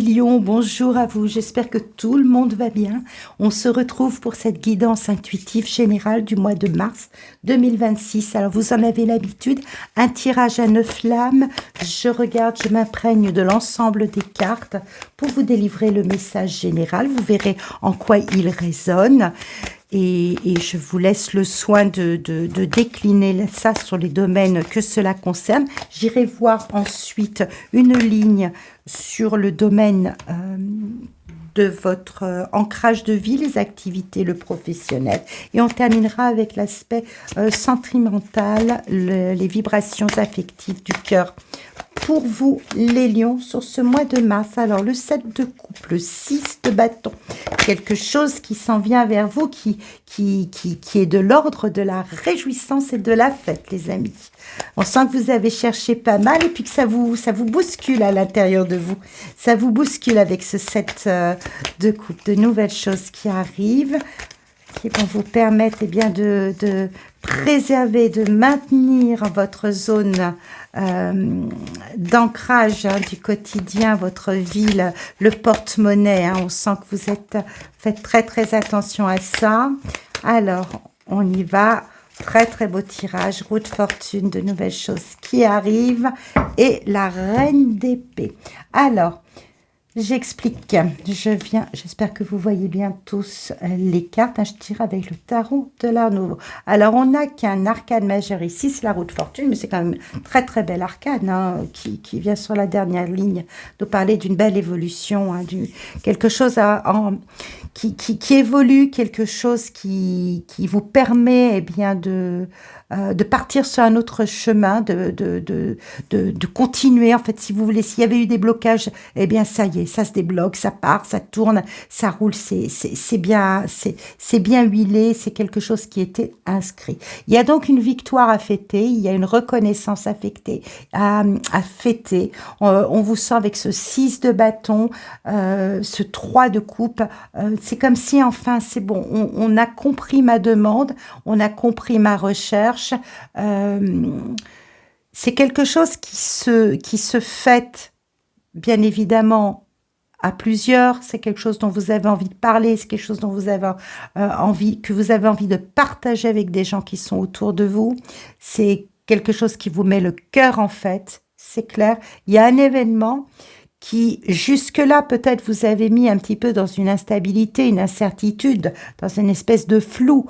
lions, bonjour à vous, j'espère que tout le monde va bien. On se retrouve pour cette guidance intuitive générale du mois de mars 2026. Alors vous en avez l'habitude, un tirage à 9 flammes. Je regarde, je m'imprègne de l'ensemble des cartes pour vous délivrer le message général. Vous verrez en quoi il résonne. Et je vous laisse le soin de décliner ça sur les domaines que cela concerne. J'irai voir ensuite une ligne sur le domaine de votre ancrage de vie, les activités, le professionnel. Et on terminera avec l'aspect sentimental, les vibrations affectives du cœur. Pour vous, les lions, sur ce mois de mars, alors le 7 de coupe, le 6 de bâton, quelque chose qui s'en vient vers vous, qui est de l'ordre de la réjouissance et de la fête, les amis. On sent que vous avez cherché pas mal et puis que ça vous bouscule à l'intérieur de vous. Ça vous bouscule avec ce 7 de coupe, de nouvelles choses qui arrivent, qui vont vous permettre bien, de préserver, de maintenir votre zone d'ancrage du quotidien, votre vie, le porte-monnaie. On sent que vous faites très très attention à ça. Alors, on y va. Très très beau tirage, roue de fortune, de nouvelles choses qui arrivent et la reine d'épée. Alors, j'explique, j'espère que vous voyez bien tous les cartes. Je tire avec le tarot de l'art nouveau. Alors, on n'a qu'un arcane majeur ici, c'est la roue de fortune, mais c'est quand même très très belle arcane qui vient sur la dernière ligne nous parler d'une belle évolution, quelque chose qui évolue, quelque chose qui vous permet bien de partir sur un autre chemin, de continuer. En fait, si vous voulez, s'il y avait eu des blocages, eh bien, ça y est, ça se débloque, ça part, ça tourne, ça roule, c'est bien huilé, c'est quelque chose qui était inscrit. Il y a donc une victoire à fêter, il y a une reconnaissance affectée à fêter. On vous sent avec ce 6 de bâton, ce 3 de coupe. C'est comme si, enfin, c'est bon, on a compris ma demande, on a compris ma recherche. C'est quelque chose qui se fête, bien évidemment, à plusieurs. C'est quelque chose dont vous avez envie de parler, c'est quelque chose dont vous avez envie de partager avec des gens qui sont autour de vous. C'est quelque chose qui vous met le cœur en fête, c'est clair. Il y a un événement qui, jusque-là, peut-être vous avez mis un petit peu dans une instabilité, une incertitude, dans une espèce de flou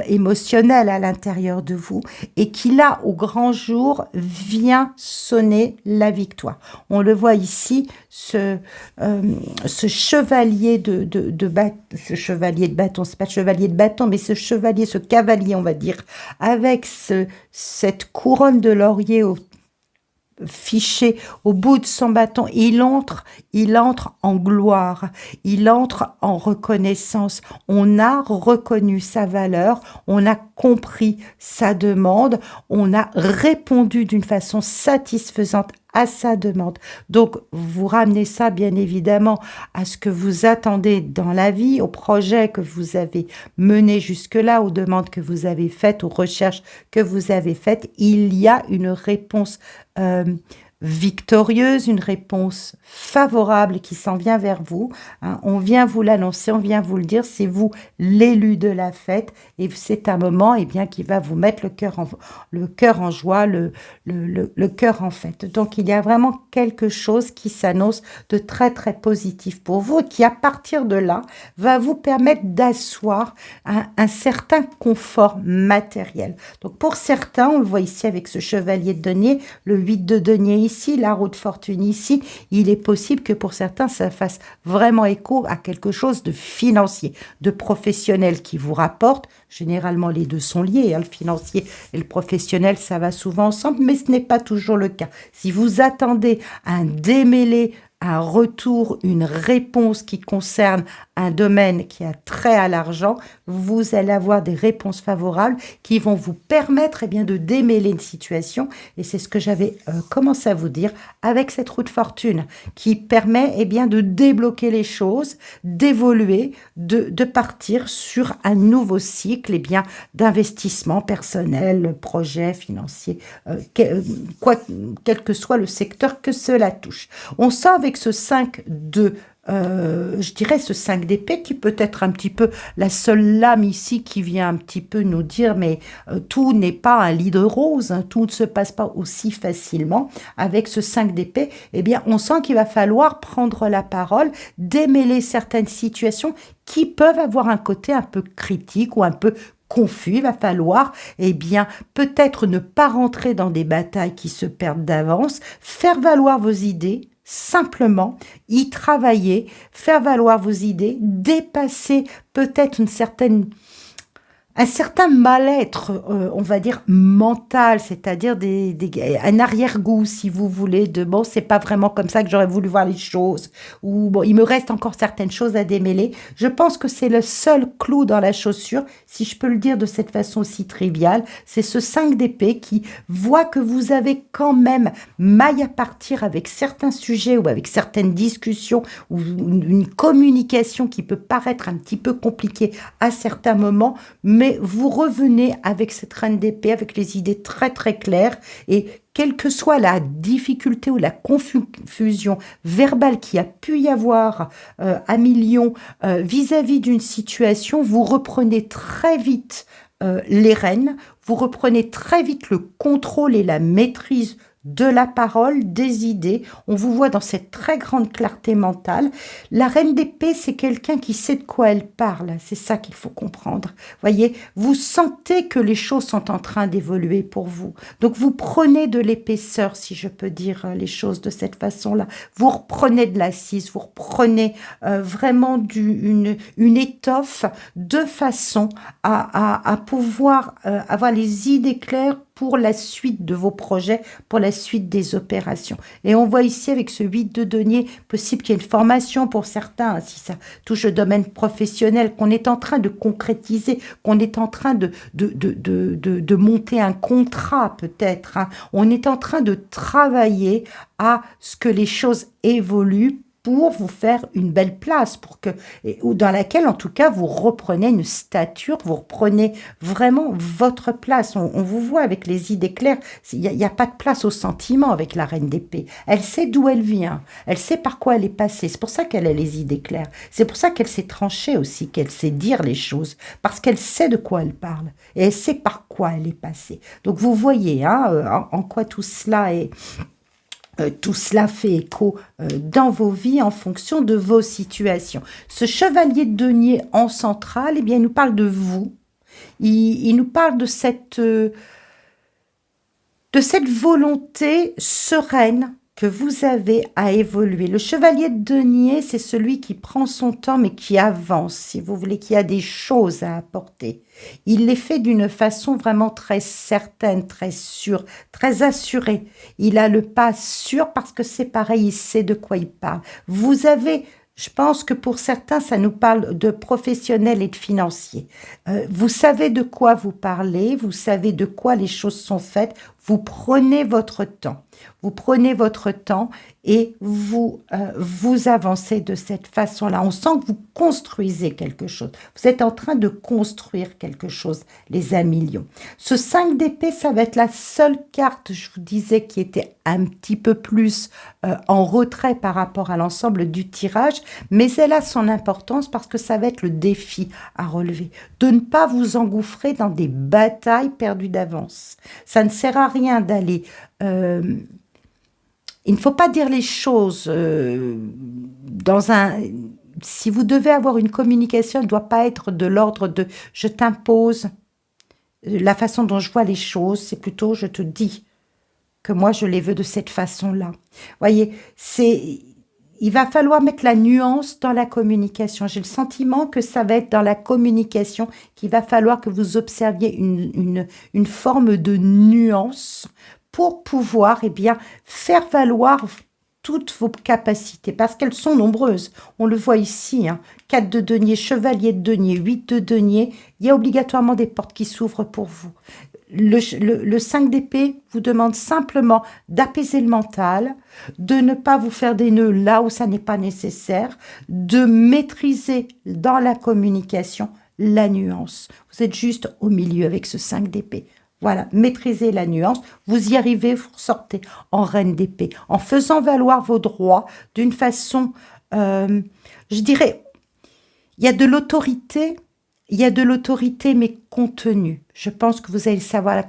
émotionnel à l'intérieur de vous, et qui, là, au grand jour, vient sonner la victoire. On le voit ici, ce chevalier ce chevalier de bâton, c'est pas chevalier de bâton, mais ce cavalier, on va dire, avec cette couronne de laurier fiché au bout de son bâton, il entre en gloire, il entre en reconnaissance. On a reconnu sa valeur, on a compris sa demande, on a répondu d'une façon satisfaisante à sa demande. Donc, vous ramenez ça, bien évidemment, à ce que vous attendez dans la vie, au projet que vous avez mené jusque-là, aux demandes que vous avez faites, aux recherches que vous avez faites. Il y a une réponse victorieuse, une réponse favorable qui s'en vient vers vous. On vient vous l'annoncer, on vient vous le dire, c'est vous l'élu de la fête et c'est un moment qui va vous mettre le cœur en joie, le cœur en fête. Donc il y a vraiment quelque chose qui s'annonce de très très positif pour vous et qui à partir de là va vous permettre d'asseoir un certain confort matériel. Donc pour certains, on le voit ici avec ce chevalier de denier, le 8 de denier ici, la roue de fortune ici, il est possible que pour certains, ça fasse vraiment écho à quelque chose de financier, de professionnel qui vous rapporte. Généralement, les deux sont liés, le financier et le professionnel, ça va souvent ensemble, mais ce n'est pas toujours le cas. Si vous attendez un démêlé, un retour, une réponse qui concerne un domaine qui a trait à l'argent, vous allez avoir des réponses favorables qui vont vous permettre eh bien, de démêler une situation. Et c'est ce que j'avais commencé à vous dire avec cette roue de fortune qui permet eh bien, de débloquer les choses, d'évoluer, de partir sur un nouveau cycle eh bien, d'investissement personnel, projet, financier, quel que soit le secteur que cela touche. On sent avec ce 5 de je dirais ce 5 d'épée qui peut être un petit peu la seule lame ici qui vient un petit peu nous dire mais tout n'est pas un lit de rose, hein, tout ne se passe pas aussi facilement. Avec ce 5 d'épée, eh bien on sent qu'il va falloir prendre la parole, démêler certaines situations qui peuvent avoir un côté un peu critique ou un peu confus. Il va falloir, eh bien, peut-être ne pas rentrer dans des batailles qui se perdent d'avance, faire valoir vos idées, simplement y travailler, faire valoir vos idées, dépasser peut-être un certain mal-être, on va dire, mental, c'est-à-dire un arrière-goût, si vous voulez, de bon, c'est pas vraiment comme ça que j'aurais voulu voir les choses, ou bon, il me reste encore certaines choses à démêler. Je pense que c'est le seul clou dans la chaussure, si je peux le dire de cette façon aussi triviale, c'est ce 5 d'épée qui voit que vous avez quand même maille à partir avec certains sujets ou avec certaines discussions ou une communication qui peut paraître un petit peu compliquée à certains moments, mais vous revenez avec cette reine d'épée, avec les idées très très claires et quelle que soit la difficulté ou la confusion verbale qui a pu y avoir à millions vis-à-vis d'une situation, vous reprenez très vite les rênes, vous reprenez très vite le contrôle et la maîtrise de la parole, des idées. On vous voit dans cette très grande clarté mentale. La reine d'épée, c'est quelqu'un qui sait de quoi elle parle. C'est ça qu'il faut comprendre. Voyez, vous sentez que les choses sont en train d'évoluer pour vous. Donc, vous prenez de l'épaisseur, si je peux dire les choses de cette façon-là. Vous reprenez de l'assise, vous reprenez vraiment une étoffe de façon à pouvoir avoir les idées claires pour la suite de vos projets, pour la suite des opérations. Et on voit ici avec ce 8 de denier, possible qu'il y ait une formation pour certains, si ça touche le domaine professionnel, qu'on est en train de concrétiser, qu'on est en train de monter un contrat peut-être. Hein. On est en train de travailler à ce que les choses évoluent pour vous faire une belle place, ou dans laquelle, en tout cas, vous reprenez une stature, vous reprenez vraiment votre place. On vous voit avec les idées claires. Il n'y a pas de place au sentiment avec la reine d'épée. Elle sait d'où elle vient. Elle sait par quoi elle est passée. C'est pour ça qu'elle a les idées claires. C'est pour ça qu'elle sait trancher aussi, qu'elle sait dire les choses, parce qu'elle sait de quoi elle parle et elle sait par quoi elle est passée. Donc, vous voyez hein, en quoi tout cela est... Tout cela fait écho dans vos vies en fonction de vos situations. Ce chevalier de denier en centrale, eh bien, il nous parle de vous. Il nous parle de cette volonté sereine que vous avez à évoluer. Le chevalier de denier, c'est celui qui prend son temps mais qui avance, si vous voulez, qui a des choses à apporter. Il les fait d'une façon vraiment très certaine, très sûre, très assurée. Il a le pas sûr parce que c'est pareil, il sait de quoi il parle. Vous avez... Je pense que pour certains, ça nous parle de professionnels et de financiers. Vous savez de quoi vous parlez, vous savez de quoi les choses sont faites, vous prenez votre temps. Vous prenez votre temps et vous avancez de cette façon-là. On sent que vous construisez quelque chose. Vous êtes en train de construire quelque chose, les amis lions. Ce 5 d'épée, ça va être la seule carte, je vous disais, qui était un petit peu plus en retrait par rapport à l'ensemble du tirage, mais elle a son importance parce que ça va être le défi à relever. De ne pas vous engouffrer dans des batailles perdues d'avance. Ça ne sert à rien d'aller... il ne faut pas dire les choses dans un... Si vous devez avoir une communication, elle ne doit pas être de l'ordre de « je t'impose ». La façon dont je vois les choses, c'est plutôt « je te dis » que moi, je les veux de cette façon-là. Voyez, il va falloir mettre la nuance dans la communication. J'ai le sentiment que ça va être dans la communication qu'il va falloir que vous observiez une forme de nuance pour pouvoir eh bien, faire valoir toutes vos capacités, parce qu'elles sont nombreuses. On le voit ici, hein. 4 de denier, chevalier de denier, 8 de denier. Il y a obligatoirement des portes qui s'ouvrent pour vous. Le 5 d'épée vous demande simplement d'apaiser le mental, de ne pas vous faire des nœuds là où ça n'est pas nécessaire, de maîtriser dans la communication la nuance. Vous êtes juste au milieu avec ce 5 d'épée. Voilà, maîtrisez la nuance, vous y arrivez, vous sortez en reine d'épée, en faisant valoir vos droits d'une façon, je dirais, il y a de l'autorité, mais contenue. Je pense que vous allez savoir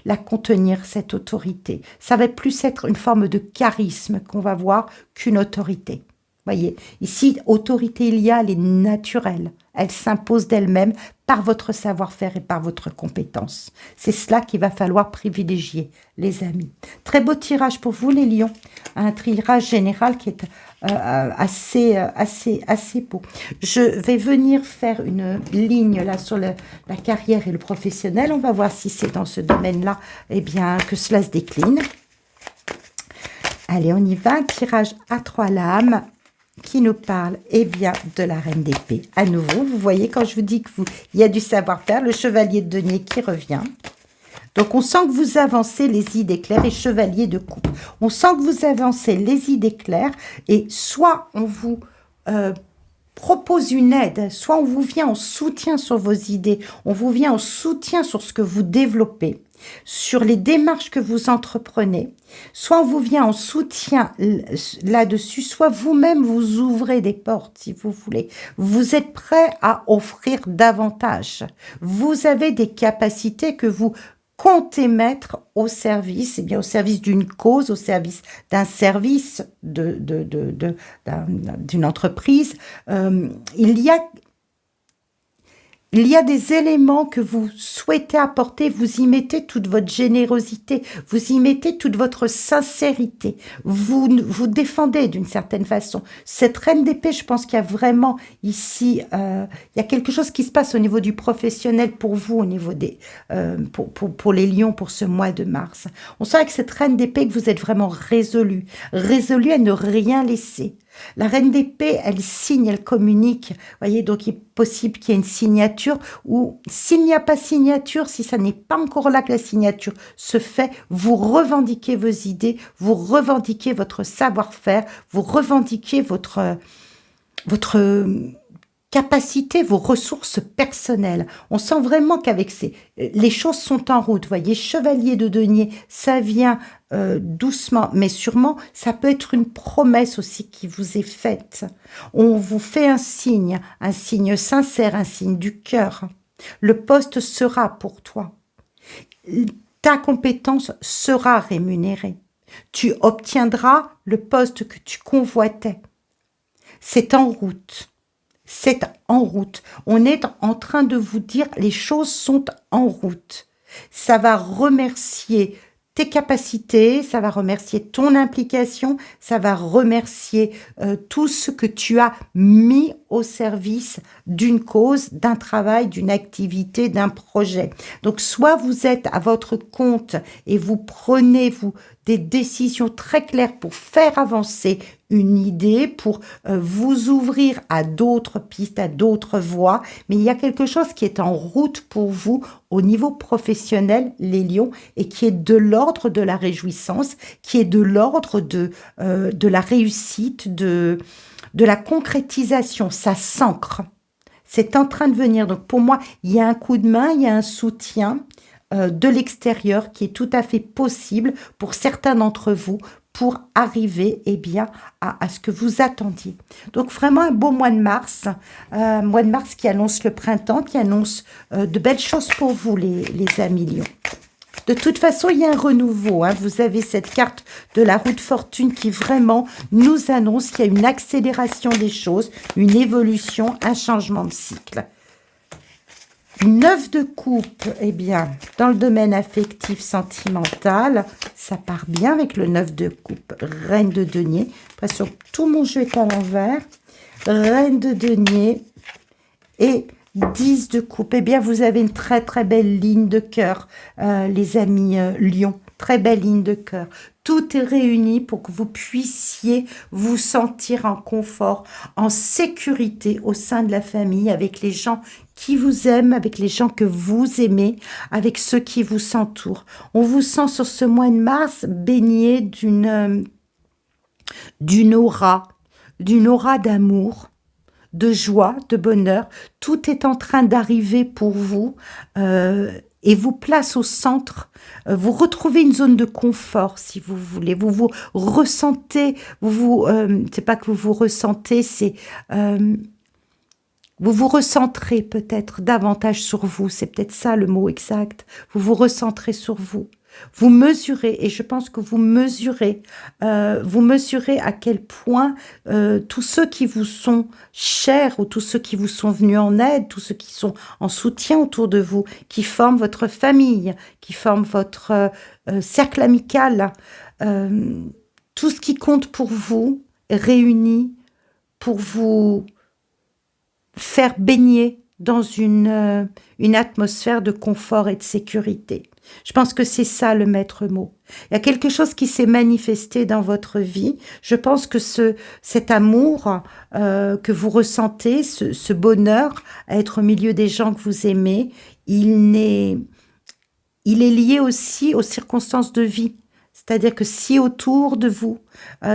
la contenir, cette autorité. Ça va plus être une forme de charisme qu'on va voir qu'une autorité. Voyez, ici, autorité, il y a, elle est naturelle. Elle s'impose d'elle-même par votre savoir-faire et par votre compétence. C'est cela qu'il va falloir privilégier, les amis. Très beau tirage pour vous, les lions. Un tirage général qui est assez beau. Je vais venir faire une ligne là sur la carrière et le professionnel. On va voir si c'est dans ce domaine-là que cela se décline. Allez, on y va. Un tirage à 3 lames qui nous parle de la reine d'épée. À nouveau, vous voyez, quand je vous dis il y a du savoir-faire, le chevalier de denier qui revient. Donc, on sent que vous avancez les idées claires et chevalier de coupe. On sent que vous avancez les idées claires et soit on vous propose une aide, soit on vous vient en soutien sur vos idées, on vous vient en soutien sur ce que vous développez, sur les démarches que vous entreprenez, soit on vous vient en soutien là-dessus, soit vous-même vous ouvrez des portes, si vous voulez. Vous êtes prêt à offrir davantage. Vous avez des capacités que vous comptez mettre au service, au service d'une cause, au service d'un service, d'une entreprise. Il y a des éléments que vous souhaitez apporter, vous y mettez toute votre générosité, vous y mettez toute votre sincérité, vous défendez d'une certaine façon. Cette reine d'épée, je pense qu'il y a vraiment ici, il y a quelque chose qui se passe au niveau du professionnel pour vous, au niveau des, pour les lions, pour ce mois de mars. On sent avec cette reine d'épée que vous êtes vraiment résolu à ne rien laisser. La reine d'épée, elle signe, elle communique. Voyez, donc il est possible qu'il y ait une signature ou s'il n'y a pas signature, si ça n'est pas encore là que la signature se fait, vous revendiquez vos idées, vous revendiquez votre savoir-faire, vous revendiquez votre capacité, vos ressources personnelles. On sent vraiment qu'avec les choses sont en route. Voyez, chevalier de denier, ça vient doucement, mais sûrement, ça peut être une promesse aussi qui vous est faite. On vous fait un signe sincère, un signe du cœur. Le poste sera pour toi. Ta compétence sera rémunérée. Tu obtiendras le poste que tu convoitais. C'est en route. C'est en route. On est en train de vous dire les choses sont en route. Ça va remercier tes capacités, ça va remercier ton implication, ça va remercier tout ce que tu as mis au service d'une cause, d'un travail, d'une activité, d'un projet. Donc, soit vous êtes à votre compte et vous prenez des décisions très claires pour faire avancer une idée, pour vous ouvrir à d'autres pistes, à d'autres voies, mais il y a quelque chose qui est en route pour vous au niveau professionnel, les lions, et qui est de l'ordre de la réjouissance, qui est de l'ordre de la réussite, de la concrétisation. Ça s'ancre. C'est en train de venir. Donc pour moi, il y a un coup de main, il y a un soutien de l'extérieur qui est tout à fait possible pour certains d'entre vous pour arriver à ce que vous attendiez. Donc vraiment un beau mois de mars qui annonce le printemps, qui annonce de belles choses pour vous les amis lions. De toute façon, il y a un renouveau. Vous avez cette carte de la roue de fortune qui vraiment nous annonce qu'il y a une accélération des choses, une évolution, un changement de cycle. 9 de coupe, dans le domaine affectif, sentimental, ça part bien avec le 9 de coupe. Reine de denier, l'impression que tout mon jeu est à l'envers. Reine de denier et 10 de coupe. Vous avez une très très belle ligne de cœur, les amis lions. Très belle ligne de cœur. tout est réuni pour que vous puissiez vous sentir en confort, en sécurité au sein de la famille, avec les gens qui vous aiment, avec les gens que vous aimez, avec ceux qui vous entourent. On vous sent sur ce mois de mars baigné d'une aura d'amour, de joie, de bonheur. Tout est en train d'arriver pour vous et vous place au centre. Vous retrouvez une zone de confort, si vous voulez. Vous vous ressentez, c'est pas que vous vous ressentez, c'est vous vous recentrez peut-être davantage sur vous. C'est peut-être ça le mot exact. Vous vous recentrez sur vous. Vous mesurez, et je pense que vous mesurez à quel point tous ceux qui vous sont chers ou tous ceux qui vous sont venus en aide, tous ceux qui sont en soutien autour de vous, qui forment votre famille, qui forment votre cercle amical, tout ce qui compte pour vous est réuni pour vous faire baigner dans une atmosphère de confort et de sécurité. Je pense que c'est ça le maître mot. Il y a quelque chose qui s'est manifesté dans votre vie. Je pense que cet amour que vous ressentez, ce bonheur à être au milieu des gens que vous aimez, il est lié aussi aux circonstances de vie. C'est-à-dire que si autour de vous,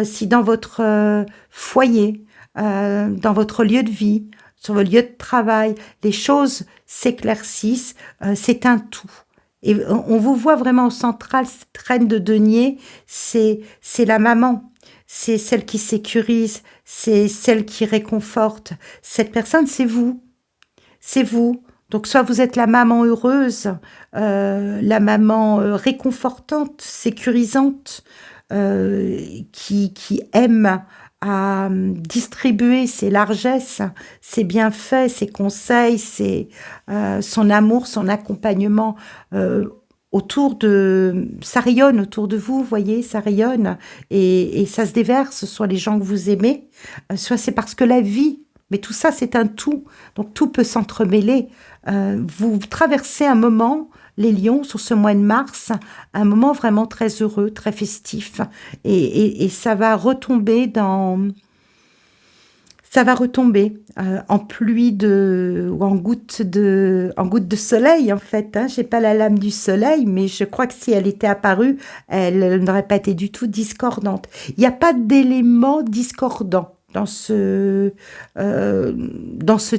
si dans votre foyer, dans votre lieu de vie, sur votre lieu de travail, les choses s'éclaircissent, c'est un tout. Et on vous voit vraiment au central, cette reine de denier, c'est la maman, c'est celle qui sécurise, c'est celle qui réconforte. Cette personne, c'est vous. C'est vous. Donc, soit vous êtes la maman heureuse, la maman réconfortante, sécurisante, qui aime à distribuer ses largesses, ses bienfaits, ses conseils, son amour, son accompagnement ça rayonne autour de vous, vous voyez, ça rayonne et ça se déverse sur les gens que vous aimez. Soit c'est parce que la vie, mais tout ça c'est un tout, donc tout peut s'entremêler. Vous traversez un moment, les lions, sur ce mois de mars, un moment vraiment très heureux, très festif, et ça va retomber en pluie ou en gouttes de soleil, en fait. Hein. Je n'ai pas la lame du soleil, mais je crois que si elle était apparue, elle n'aurait pas été du tout discordante. Il n'y a pas d'éléments discordants dans ce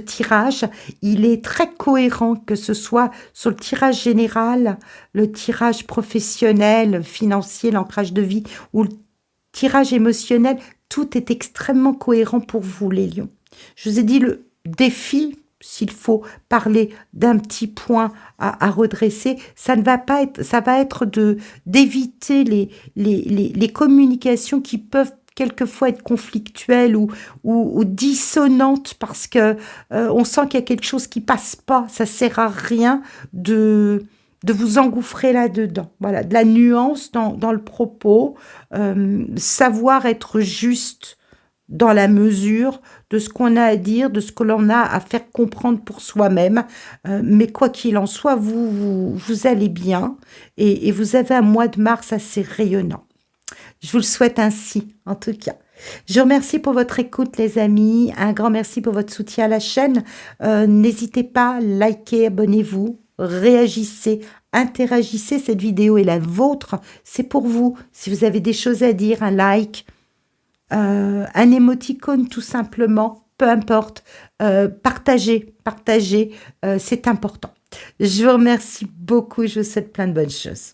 tirage. Il est très cohérent, que ce soit sur le tirage général, le tirage professionnel, financier, l'ancrage de vie, ou le tirage émotionnel. Tout est extrêmement cohérent pour vous, les lions. Je vous ai dit le défi, s'il faut parler d'un petit point à redresser, ça va être d'éviter les communications qui peuvent quelquefois être conflictuelles ou dissonantes parce que on sent qu'il y a quelque chose qui passe pas. Ça sert à rien de vous engouffrer là-dedans. Voilà, de la nuance dans le propos, savoir être juste dans la mesure de ce qu'on a à dire, de ce que l'on a à faire comprendre pour soi-même. Mais quoi qu'il en soit, vous allez bien et vous avez un mois de mars assez rayonnant. Je vous le souhaite ainsi, en tout cas. Je vous remercie pour votre écoute, les amis. Un grand merci pour votre soutien à la chaîne. N'hésitez pas, likez, abonnez-vous, réagissez, interagissez. Cette vidéo est la vôtre. C'est pour vous. Si vous avez des choses à dire, un like, un émoticône tout simplement, peu importe. Partagez, c'est important. Je vous remercie beaucoup. Je vous souhaite plein de bonnes choses.